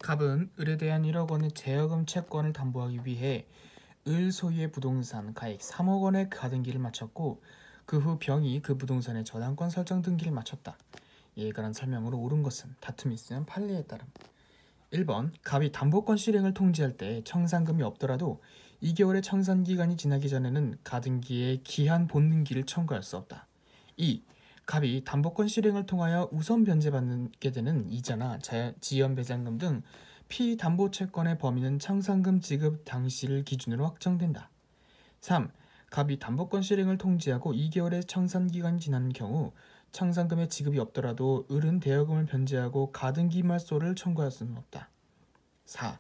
갑은 을에 대한 1억 원의 제어금 채권을 담보하기 위해 을 소유의 부동산 가액 3억 원의 가등기를 마쳤고 그 후 병이 그 부동산의 저당권 설정 등기를 마쳤다. 이에 관한 설명으로 옳은 것은 다툼이 있으면 판례에 따름. 1번 갑이 담보권 실행을 통지할 때 청산금이 없더라도 2개월의 청산기간이 지나기 전에는 가등기에 기한 본등기를 청구할 수 없다. 2. 갑이 담보권 실행을 통하여 우선 변제받게 되는 이자나 지연배상금 등 피담보채권의 범위는 청산금 지급 당시를 기준으로 확정된다. 3. 갑이 담보권 실행을 통지하고 2개월의 청산기간이 지난 경우 청산금의 지급이 없더라도 을은 대여금을 변제하고 가등기 말소를 청구할 수는 없다. 4.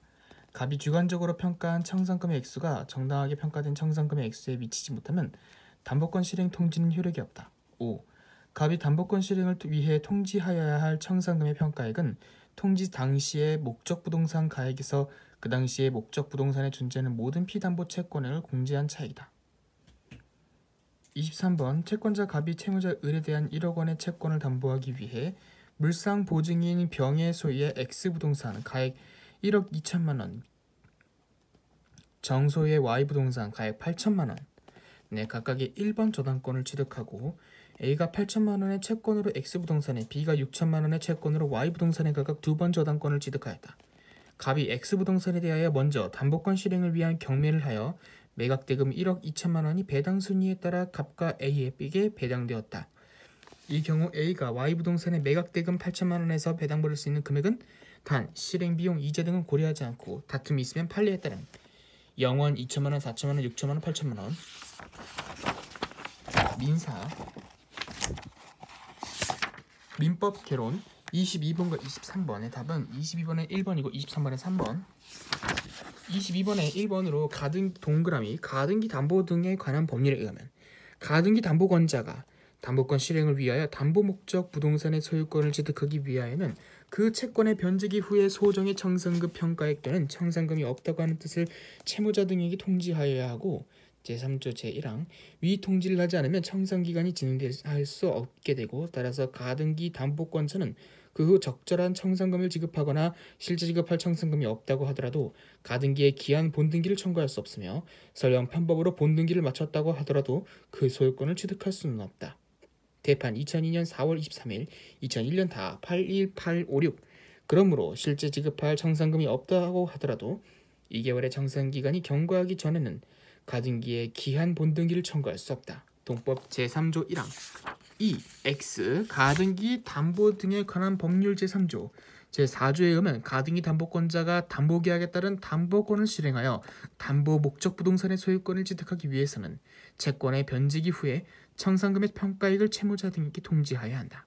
갑이 주관적으로 평가한 청산금의 액수가 정당하게 평가된 청산금의 액수에 미치지 못하면 담보권 실행 통지는 효력이 없다. 5. 갑이 담보권 실행을 위해 통지하여야 할 청산금의 평가액은 통지 당시의 목적 부동산 가액에서 그 당시의 목적 부동산에 존재하는 모든 피담보 채권액을 공제한 차이다. 23번 채권자 갑이 채무자 을에 대한 1억 원의 채권을 담보하기 위해 물상 보증인 병의 소유의 X부동산 가액 1억 2천만 원, 정소유의 Y부동산 가액 8천만 원, 각각의 1번 저당권을 취득하고 A가 8천만 원의 채권으로 X부동산에 B가 6천만 원의 채권으로 Y부동산에 각각 2번 저당권을 취득하였다. 갑이 X부동산에 대하여 먼저 담보권 실행을 위한 경매를 하여 매각대금 1억 2천만 원이 배당 순위에 따라 갑과 A에게 배당되었다. 이 경우 A가 Y부동산에 매각대금 8천만 원에서 배당받을 수 있는 금액은 단 실행비용, 이자 등은 고려하지 않고 다툼이 있으면 판례에 따른 0원, 2천만 원, 4천만 원, 6천만 원, 8천만 원. 민사 민법 개론 22번과 23번의 답은 22번에 1번이고 23번에 3번. 22번에 1번으로 동그라미 가등기 담보 등에 관한 법률에 의하면 가등기 담보권자가 담보권 실행을 위하여 담보 목적 부동산의 소유권을 취득하기 위하여는 그 채권의 변제기 후에 소정의 청산금 평가액 또는 청산금이 없다고 하는 뜻을 채무자 등에게 통지하여야 하고 제3조 제1항 위 통지를 하지 않으면 청산기간이 진행할 수 없게 되고 따라서 가등기 담보권자는 그 후 적절한 청산금을 지급하거나 실제 지급할 청산금이 없다고 하더라도 가등기에 기한 본등기를 청구할 수 없으며 설령 편법으로 본등기를 마쳤다고 하더라도 그 소유권을 취득할 수는 없다. 대판 2002년 4월 23일, 2001년 다 81856. 그러므로 실제 지급할 청산금이 없다고 하더라도 2개월의 청산기간이 경과하기 전에는 가등기에 기한 본등기를 청구할 수 없다. 동법 제3조 1항 2. X. 가등기 담보 등에 관한 법률 제3조 제4조에 의하면 가등기 담보권자가 담보계약에 따른 담보권을 실행하여 담보 목적 부동산의 소유권을 취득하기 위해서는 채권의 변제기 후에 청산금의 평가액을 채무자 등에게 통지하여야 한다.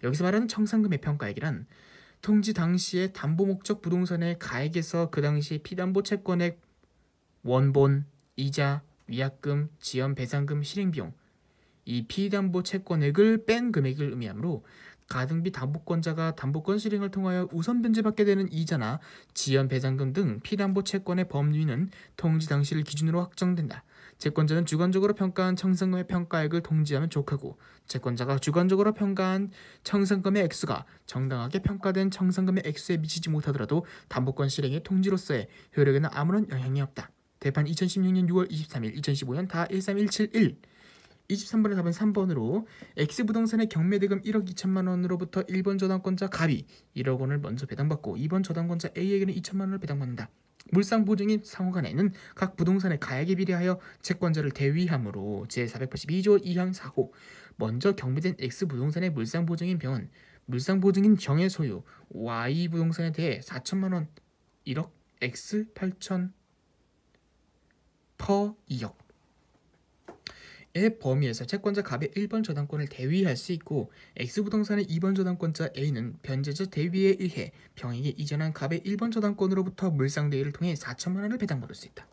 여기서 말하는 청산금의 평가액이란 통지 당시에 담보 목적 부동산의 가액에서 그 당시 피담보 채권액 원본, 이자, 위약금, 지연 배상금, 실행비용 이 피담보 채권액을 뺀 금액을 의미하므로 가등기 담보권자가 담보권 실행을 통하여 우선 변제받게 되는 이자나 지연 배상금 등 피담보 채권의 범위는 통지 당시를 기준으로 확정된다. 채권자는 주관적으로 평가한 청산금의 평가액을 통지하면 족하고 채권자가 주관적으로 평가한 청산금의 액수가 정당하게 평가된 청산금의 액수에 미치지 못하더라도 담보권 실행의 통지로서의 효력에는 아무런 영향이 없다. 대판 2016년 6월 23일, 2015년 다 13171. 23번의 답은 3번으로 X부동산의 경매대금 1억 2천만 원으로부터 1번 저당권자 갑이 1억 원을 먼저 배당받고 2번 저당권자 A에게는 2천만 원을 배당받는다. 물상보증인 상호간에는 각 부동산의 가액에 비례하여 채권자를 대위함으로 제482조 2항 4호 먼저 경매된 X부동산의 물상보증인 병은 물상보증인 경의 소유 Y부동산에 대해 4천만 원 1억 X 8천 퍼 2억 의 범위에서 채권자 갑의 1번 저당권을 대위할 수 있고 X부동산의 2번 저당권자 A는 변제자 대위에 의해 병에게 이전한 갑의 1번 저당권으로부터 물상대위를 통해 4천만 원을 배당받을 수 있다.